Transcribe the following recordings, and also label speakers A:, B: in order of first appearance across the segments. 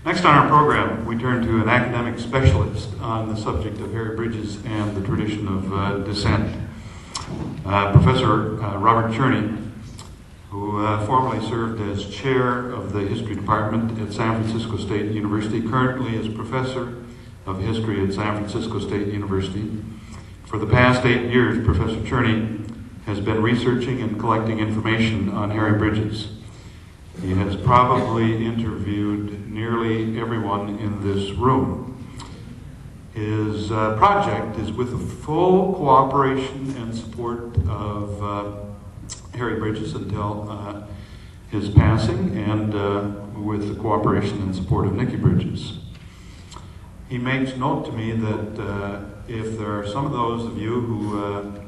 A: Next on our program, we turn to an academic specialist on the subject of Harry Bridges and the tradition of dissent. Professor Robert Cherny, who formerly served as chair of the history department at San Francisco State University, currently is professor of history at San Francisco State University. For the past 8 years, Professor Cherny has been researching and collecting information on Harry Bridges. He has probably interviewed nearly everyone in this room. His project is with the full cooperation and support of Harry Bridges until his passing, and with the cooperation and support of Nikki Bridges. He makes note to me that if there are some of those of you who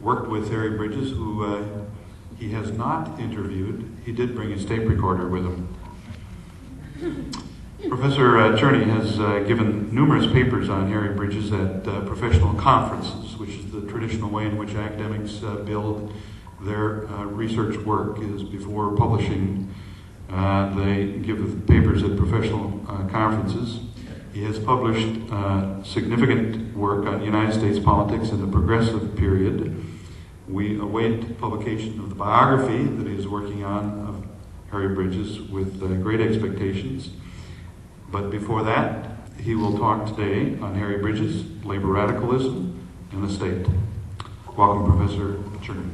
A: worked with Harry Bridges who he has not interviewed, he did bring his tape recorder with him. Professor Cherny has given numerous papers on Harry Bridges at professional conferences, which is the traditional way in which academics build their research work, is before publishing. They give the papers at professional conferences. He has published significant work on United States politics in the progressive period. We await publication of the biography that he is working on of Harry Bridges with great expectations. But before that, he will talk today on Harry Bridges, labor radicalism, and the state. Welcome, Professor Cherny.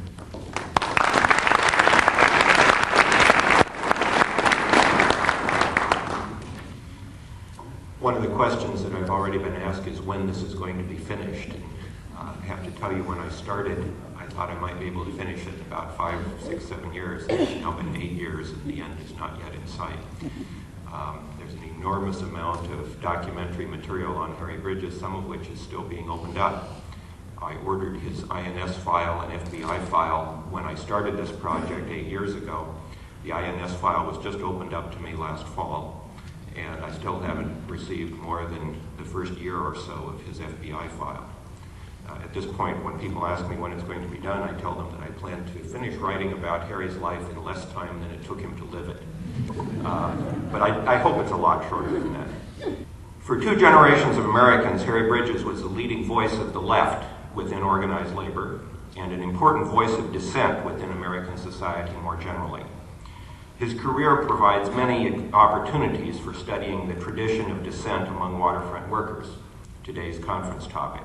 B: One of the questions that I've already been asked is when this is going to be finished. I have to tell you, when I started, I thought I might be able to finish it in about 5, 6, 7 years. It's now been 8 years, and the end is not yet in sight. There's an enormous amount of documentary material on Harry Bridges, some of which is still being opened up. I ordered his INS file and FBI file when I started this project 8 years ago. The INS file was just opened up to me last fall, and I still haven't received more than the first year or so of his FBI file. At this point, when people ask me when it's going to be done, I tell them that I plan to finish writing about Harry's life in less time than it took him to live it. But I hope it's a lot shorter than that. For 2 generations of Americans, Harry Bridges was the leading voice of the left within organized labor, and an important voice of dissent within American society more generally. His career provides many opportunities for studying the tradition of dissent among waterfront workers, today's conference topic.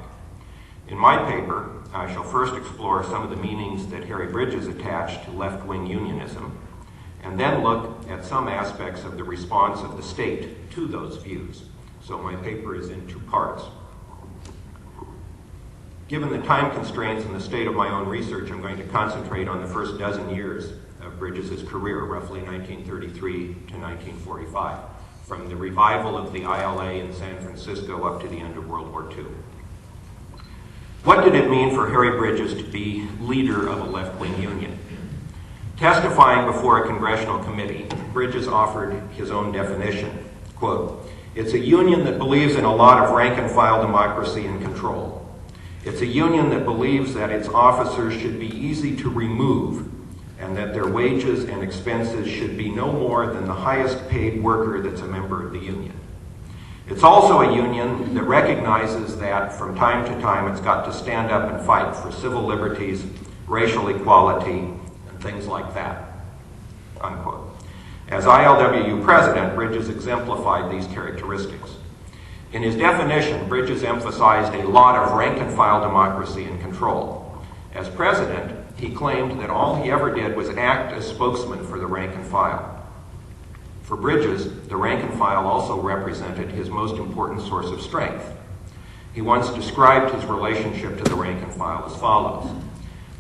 B: In my paper, I shall first explore some of the meanings that Harry Bridges attached to left-wing unionism, and then look at some aspects of the response of the state to those views. So my paper is in 2 parts. Given the time constraints and the state of my own research, I'm going to concentrate on the first dozen years of Bridges' career, roughly 1933 to 1945, from the revival of the ILA in San Francisco up to the end of World War II. What did it mean for Harry Bridges to be leader of a left-wing union? Testifying before a congressional committee, Bridges offered his own definition. Quote, "It's a union that believes in a lot of rank-and-file democracy and control. It's a union that believes that its officers should be easy to remove and that their wages and expenses should be no more than the highest paid worker that's a member of the union. It's also a union that recognizes that from time to time it's got to stand up and fight for civil liberties, racial equality, and things like that." Unquote. As ILWU president, Bridges exemplified these characteristics. In his definition, Bridges emphasized a lot of rank-and-file democracy and control. As president, he claimed that all he ever did was act as spokesman for the rank-and-file. For Bridges, the rank-and-file also represented his most important source of strength. He once described his relationship to the rank-and-file as follows.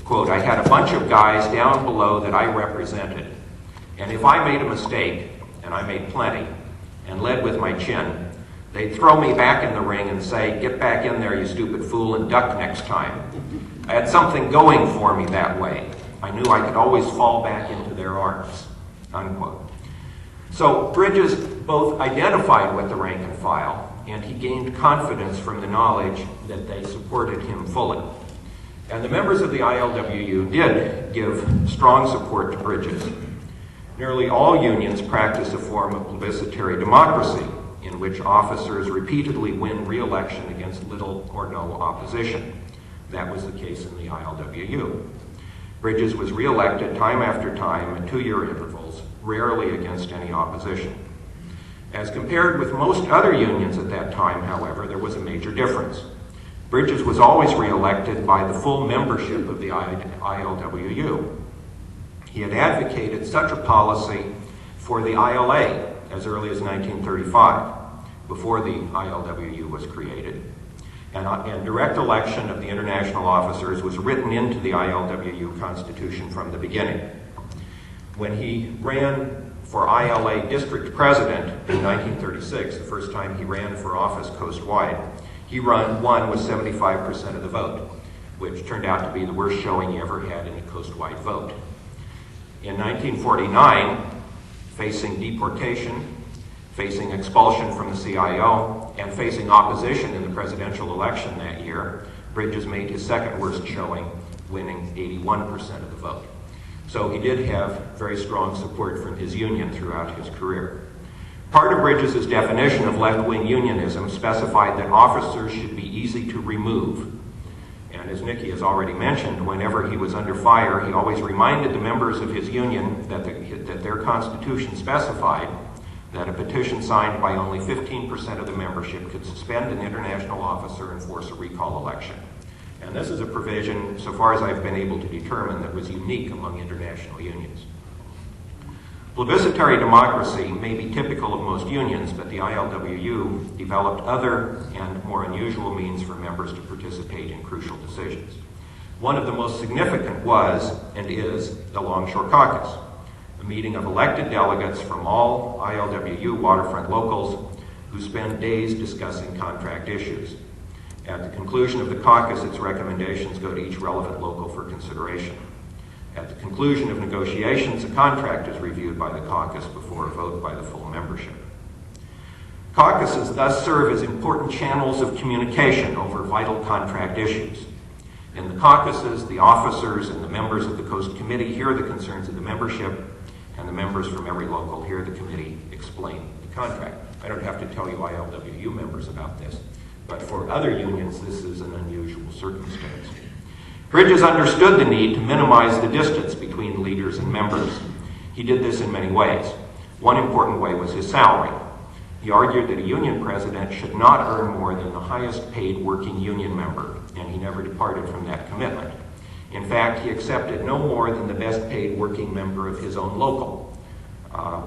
B: Quote, "I had a bunch of guys down below that I represented, and if I made a mistake, and I made plenty, and led with my chin, they'd throw me back in the ring and say, 'Get back in there, you stupid fool, and duck next time.' I had something going for me that way. I knew I could always fall back into their arms." Unquote. So Bridges both identified with the rank and file, and he gained confidence from the knowledge that they supported him fully. And the members of the ILWU did give strong support to Bridges. Nearly all unions practice a form of plebiscitary democracy in which officers repeatedly win re-election against little or no opposition. That was the case in the ILWU. Bridges was re-elected time after time at 2-year intervals, rarely against any opposition. As compared with most other unions at that time, however, there was a major difference. Bridges was always re-elected by the full membership of the ILWU. He had advocated such a policy for the ILA as early as 1935, before the ILWU was created. And direct election of the international officers was written into the ILWU Constitution from the beginning. When he ran for ILA district president in 1936, the first time he ran for office coast-wide, he won with 75% of the vote, which turned out to be the worst showing he ever had in a coast-wide vote. In 1949, facing deportation, facing expulsion from the CIO, and facing opposition in the presidential election that year, Bridges made his second worst showing, winning 81% of the vote. So he did have very strong support from his union throughout his career. Part of Bridges' definition of left-wing unionism specified that officers should be easy to remove. And as Nikki has already mentioned, whenever he was under fire, he always reminded the members of his union that their constitution specified that a petition signed by only 15% of the membership could suspend an international officer and force a recall election. And this is a provision, so far as I've been able to determine, that was unique among international unions. Plebiscitary democracy may be typical of most unions, but the ILWU developed other and more unusual means for members to participate in crucial decisions. One of the most significant was, and is, the Longshore Caucus, a meeting of elected delegates from all ILWU waterfront locals who spend days discussing contract issues. At the conclusion of the caucus, its recommendations go to each relevant local for consideration. At the conclusion of negotiations, a contract is reviewed by the caucus before a vote by the full membership. Caucuses thus serve as important channels of communication over vital contract issues. In the caucuses, the officers and the members of the Coast Committee hear the concerns of the membership, and the members from every local hear the committee explain the contract. I don't have to tell you ILWU members about this, but for other unions, this is an unusual circumstance. Bridges understood the need to minimize the distance between leaders and members. He did this in many ways. One important way was his salary. He argued that a union president should not earn more than the highest paid working union member, and he never departed from that commitment. In fact, he accepted no more than the best paid working member of his own local,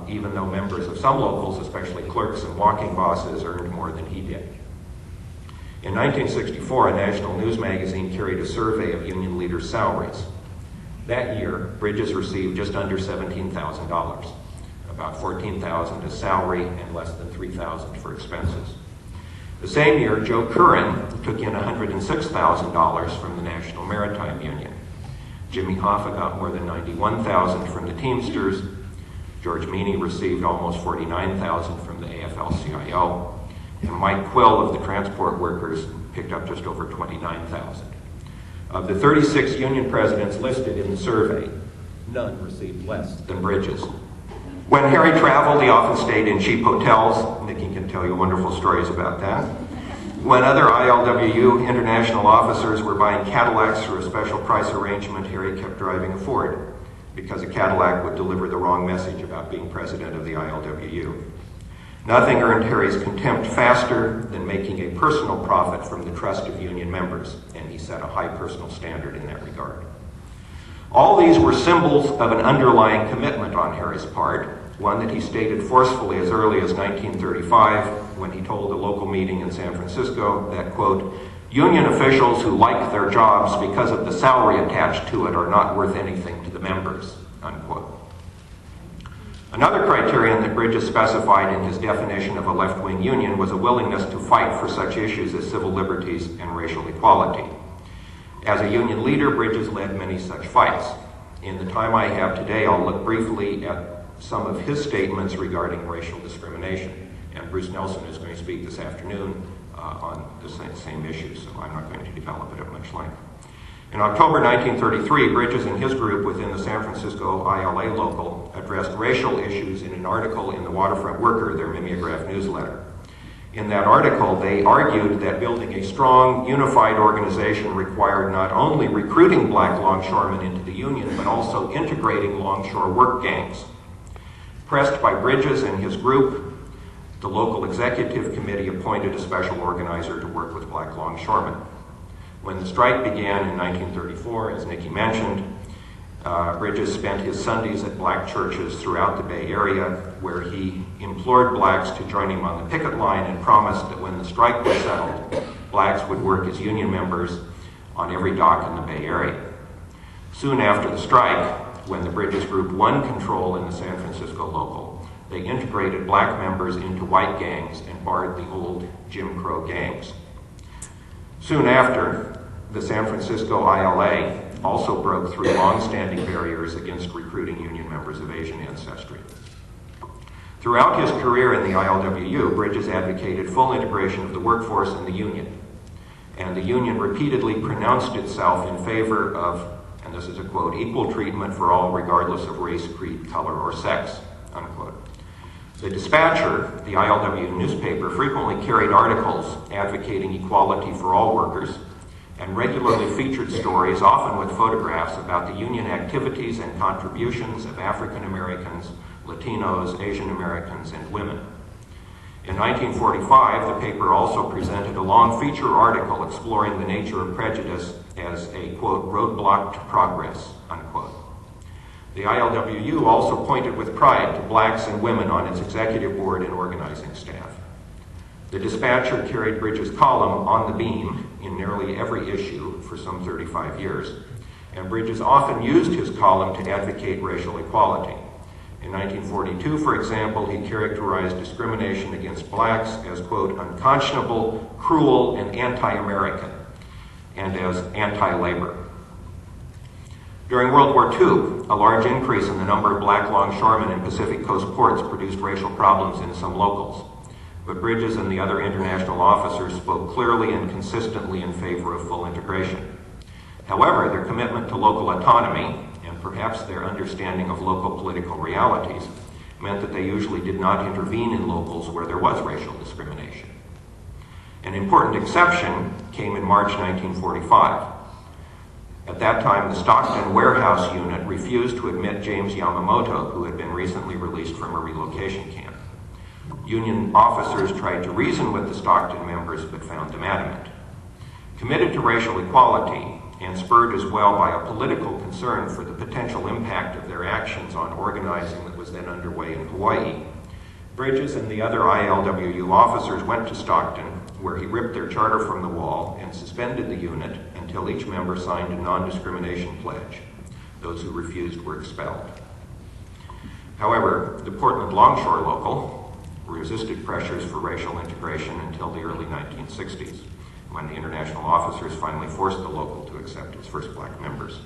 B: even though members of some locals, especially clerks and walking bosses, earned more than he did. In 1964, a national news magazine carried a survey of union leaders' salaries. That year, Bridges received just under $17,000, about $14,000 as salary and less than $3,000 for expenses. The same year, Joe Curran took in $106,000 from the National Maritime Union. Jimmy Hoffa got more than $91,000 from the Teamsters. George Meany received almost $49,000 from the AFL-CIO. And Mike Quill of the transport workers picked up just over $29,000. Of the 36 union presidents listed in the survey, none received less than Bridges. When Harry traveled, he often stayed in cheap hotels. Nikki can tell you wonderful stories about that. When other ILWU international officers were buying Cadillacs through a special price arrangement, Harry kept driving a Ford because a Cadillac would deliver the wrong message about being president of the ILWU. Nothing earned Harry's contempt faster than making a personal profit from the trust of union members, and he set a high personal standard in that regard. All these were symbols of an underlying commitment on Harry's part, one that he stated forcefully as early as 1935 when he told a local meeting in San Francisco that, quote, union officials who like their jobs because of the salary attached to it are not worth anything to the members, unquote. Another criterion that Bridges specified in his definition of a left-wing union was a willingness to fight for such issues as civil liberties and racial equality. As a union leader, Bridges led many such fights. In the time I have today, I'll look briefly at some of his statements regarding racial discrimination. And Bruce Nelson is going to speak this afternoon on the same issue, so I'm not going to develop it at much length. In October 1933, Bridges and his group within the San Francisco ILA local addressed racial issues in an article in the Waterfront Worker, their mimeograph newsletter. In that article, they argued that building a strong, unified organization required not only recruiting black longshoremen into the union, but also integrating longshore work gangs. Pressed by Bridges and his group, the local executive committee appointed a special organizer to work with black longshoremen. When the strike began in 1934, as Nikki mentioned, Bridges spent his Sundays at black churches throughout the Bay Area, where he implored blacks to join him on the picket line and promised that when the strike was settled, blacks would work as union members on every dock in the Bay Area. Soon after the strike, when the Bridges group won control in the San Francisco local, they integrated black members into white gangs and barred the old Jim Crow gangs. Soon after, the San Francisco ILA also broke through long-standing barriers against recruiting union members of Asian ancestry. Throughout his career in the ILWU, Bridges advocated full integration of the workforce in the union, and the union repeatedly pronounced itself in favor of, and this is a quote, equal treatment for all regardless of race, creed, color, or sex, unquote. The Dispatcher, the ILWU newspaper, frequently carried articles advocating equality for all workers and regularly featured stories, often with photographs, about the union activities and contributions of African Americans, Latinos, Asian Americans, and women. In 1945, the paper also presented a long feature article exploring the nature of prejudice as a, quote, roadblock to progress, unquote. The ILWU also pointed with pride to blacks and women on its executive board and organizing staff. The Dispatcher carried Bridges' column on the beam in nearly every issue for some 35 years, and Bridges often used his column to advocate racial equality. In 1942, for example, he characterized discrimination against blacks as, quote, unconscionable, cruel, and anti-American, and as anti-labor. During World War II, a large increase in the number of black longshoremen in Pacific Coast ports produced racial problems in some locals. But Bridges and the other international officers spoke clearly and consistently in favor of full integration. However, their commitment to local autonomy, and perhaps their understanding of local political realities, meant that they usually did not intervene in locals where there was racial discrimination. An important exception came in March 1945. At that time, the Stockton warehouse unit refused to admit James Yamamoto, who had been recently released from a relocation camp. Union officers tried to reason with the Stockton members, but found them adamant. Committed to racial equality, and spurred as well by a political concern for the potential impact of their actions on organizing that was then underway in Hawaii, Bridges and the other ILWU officers went to Stockton, where he ripped their charter from the wall and suspended the unit until each member signed a non-discrimination pledge. Those who refused were expelled. However, the Portland Longshore local resisted pressures for racial integration until the early 1960s, when the international officers finally forced the local to accept its first black members.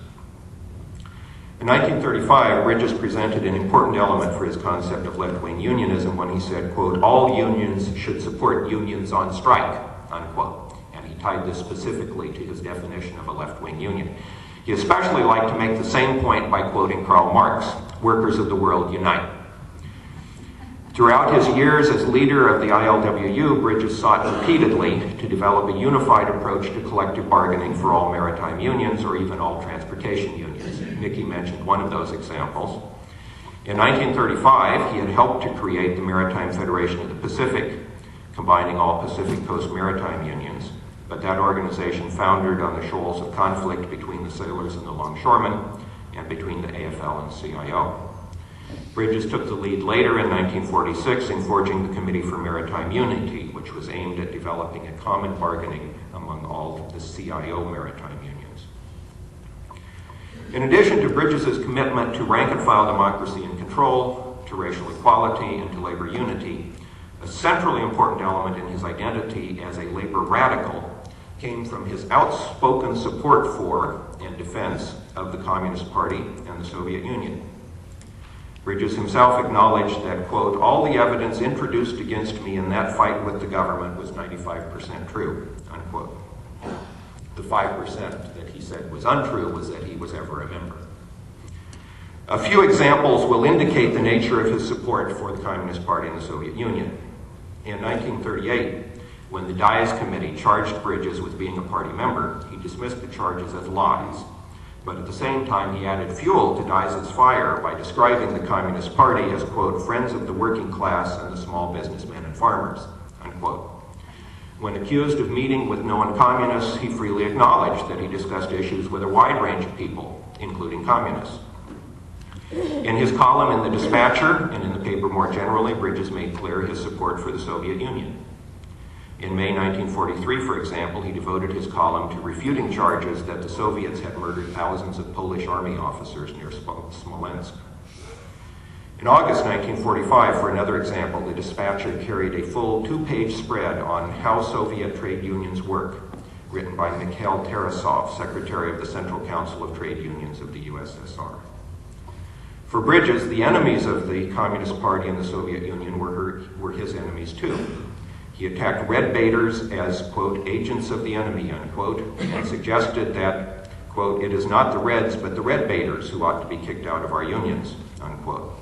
B: In 1935, Bridges presented an important element for his concept of left-wing unionism when he said, quote, all unions should support unions on strike, unquote. And he tied this specifically to his definition of a left-wing union. He especially liked to make the same point by quoting Karl Marx, workers of the world unite. Throughout his years as leader of the ILWU, Bridges sought repeatedly to develop a unified approach to collective bargaining for all maritime unions or even all transportation unions. Nikki mentioned one of those examples. In 1935, he had helped to create the Maritime Federation of the Pacific, combining all Pacific Coast maritime unions, but that organization foundered on the shoals of conflict between the sailors and the longshoremen, and between the AFL and CIO. Bridges took the lead later in 1946 in forging the Committee for Maritime Unity, which was aimed at developing a common bargaining among all the CIO maritime unions. In addition to Bridges' commitment to rank-and-file democracy and control, to racial equality, and to labor unity, a centrally important element in his identity as a labor radical came from his outspoken support for and defense of the Communist Party and the Soviet Union. Bridges himself acknowledged that, quote, all the evidence introduced against me in that fight with the government was 95% true, unquote. The 5% that he said was untrue was that he was ever a member. A few examples will indicate the nature of his support for the Communist Party and the Soviet Union. In 1938, when the Dies Committee charged Bridges with being a party member, he dismissed the charges as lies. But at the same time, he added fuel to Dies's fire by describing the Communist Party as, quote, friends of the working class and the small businessmen and farmers, unquote. When accused of meeting with known communists, he freely acknowledged that he discussed issues with a wide range of people, including communists. In his column in the Dispatcher and in the paper more generally, Bridges made clear his support for the Soviet Union. In May 1943, for example, he devoted his column to refuting charges that the Soviets had murdered thousands of Polish army officers near Smolensk. In August 1945, for another example, the Dispatcher carried a full two-page spread on how Soviet trade unions work, written by Mikhail Tarasov, Secretary of the Central Council of Trade Unions of the USSR. For Bridges, the enemies of the Communist Party and the Soviet Union were his enemies too. He attacked red baiters as, quote, agents of the enemy, unquote, and suggested that, quote, it is not the Reds but the red baiters who ought to be kicked out of our unions, unquote.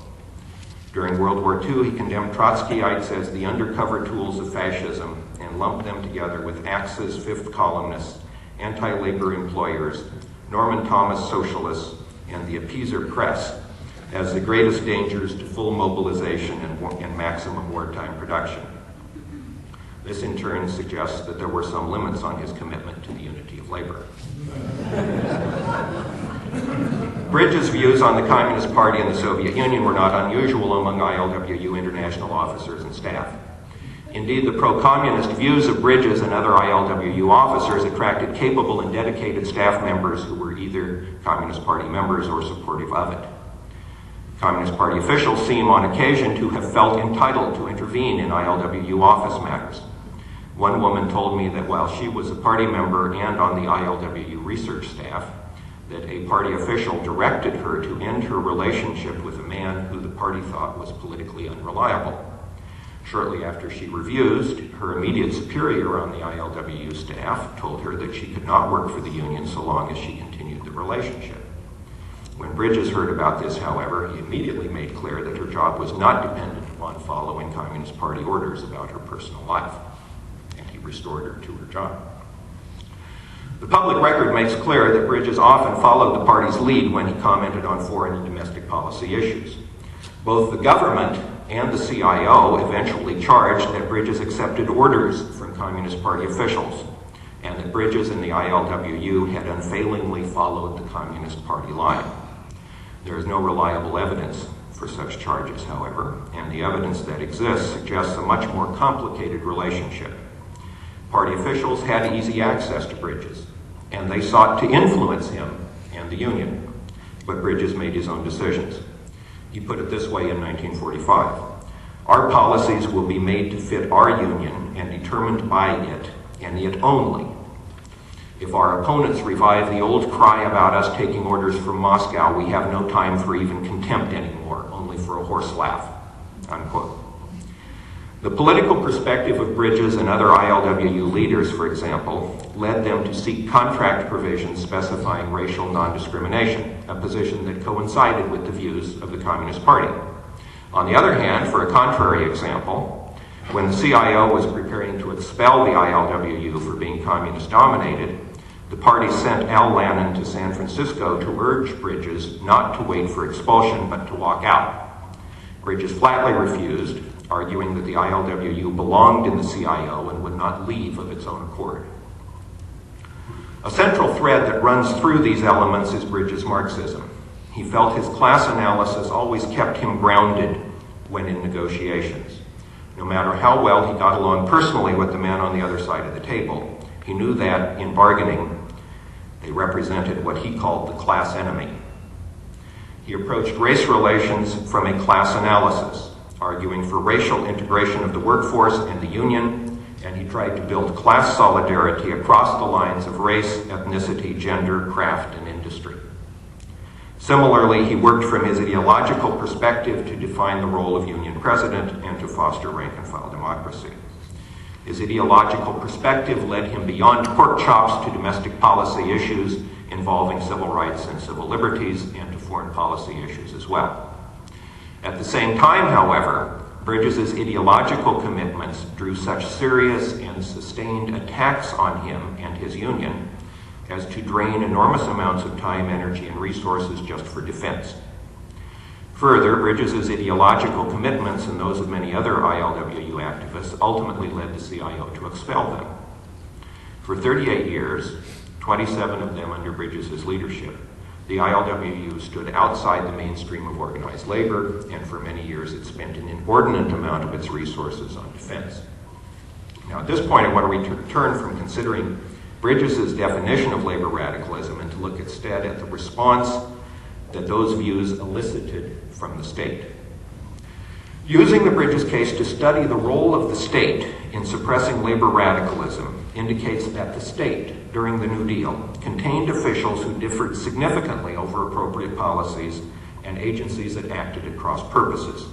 B: During World War II, he condemned Trotskyites as the undercover tools of fascism and lumped them together with Axe's fifth columnists, anti-labor employers, Norman Thomas socialists, and the appeaser press as the greatest dangers to full mobilization and maximum wartime production. This in turn suggests that there were some limits on his commitment to the unity of labor. Bridges' views on the Communist Party and the Soviet Union were not unusual among ILWU international officers and staff. Indeed, the pro-communist views of Bridges and other ILWU officers attracted capable and dedicated staff members who were either Communist Party members or supportive of it. Communist Party officials seem on occasion to have felt entitled to intervene in ILWU office matters. One woman told me that while she was a party member and on the ILWU research staff, that a party official directed her to end her relationship with a man who the party thought was politically unreliable. Shortly after she refused, her immediate superior on the ILWU staff told her that she could not work for the union so long as she continued the relationship. When Bridges heard about this, however, he immediately made clear that her job was not dependent upon following Communist Party orders about her personal life, and he restored her to her job. The public record makes clear that Bridges often followed the party's lead when he commented on foreign and domestic policy issues. Both the government and the CIO eventually charged that Bridges accepted orders from Communist Party officials, and that Bridges and the ILWU had unfailingly followed the Communist Party line. There is no reliable evidence for such charges, however, and the evidence that exists suggests a much more complicated relationship. Party officials had easy access to Bridges, and they sought to influence him and the union, but Bridges made his own decisions. He put it this way in 1945, "Our policies will be made to fit our union and determined by it, and it only. If our opponents revive the old cry about us taking orders from Moscow, we have no time for even contempt anymore, only for a horse laugh," unquote. The political perspective of Bridges and other ILWU leaders, for example, led them to seek contract provisions specifying racial non-discrimination, a position that coincided with the views of the Communist Party. On the other hand, for a contrary example, when the CIO was preparing to expel the ILWU for being communist-dominated, the party sent Al Lannon to San Francisco to urge Bridges not to wait for expulsion but to walk out. Bridges flatly refused, arguing that the ILWU belonged in the CIO and would not leave of its own accord. A central thread that runs through these elements is Bridges' Marxism. He felt his class analysis always kept him grounded when in negotiations. No matter how well he got along personally with the man on the other side of the table, he knew that, in bargaining, they represented what he called the class enemy. He approached race relations from a class analysis, arguing for racial integration of the workforce and the union, and he tried to build class solidarity across the lines of race, ethnicity, gender, craft, and industry. Similarly, he worked from his ideological perspective to define the role of union president and to foster rank-and-file democracy. His ideological perspective led him beyond pork chops to domestic policy issues involving civil rights and civil liberties, and to foreign policy issues as well. At the same time, however, Bridges's ideological commitments drew such serious and sustained attacks on him and his union as to drain enormous amounts of time, energy, and resources just for defense. Further, Bridges's ideological commitments and those of many other ILWU activists ultimately led the CIO to expel them. For 38 years, 27 of them under Bridges's leadership, the ILWU stood outside the mainstream of organized labor, and for many years it spent an inordinate amount of its resources on defense. Now, at this point, I want to return from considering Bridges's definition of labor radicalism and to look instead at the response that those views elicited from the state. Using the Bridges case to study the role of the state in suppressing labor radicalism indicates that the state, during the New Deal, contained officials who differed significantly over appropriate policies and agencies that acted at cross purposes.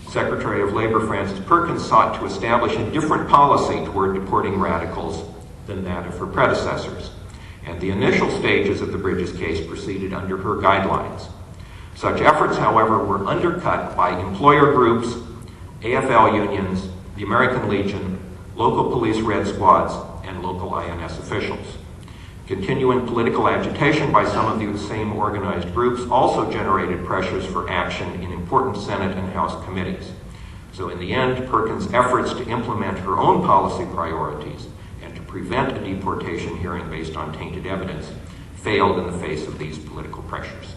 B: Secretary of Labor Frances Perkins sought to establish a different policy toward deporting radicals than that of her predecessors, and the initial stages of the Bridges case proceeded under her guidelines. Such efforts, however, were undercut by employer groups, AFL unions, the American Legion, local police red squads, and local INS officials. Continuing political agitation by some of the same organized groups also generated pressures for action in important Senate and House committees. So in the end, Perkins' efforts to implement her own policy priorities and to prevent a deportation hearing based on tainted evidence failed in the face of these political pressures.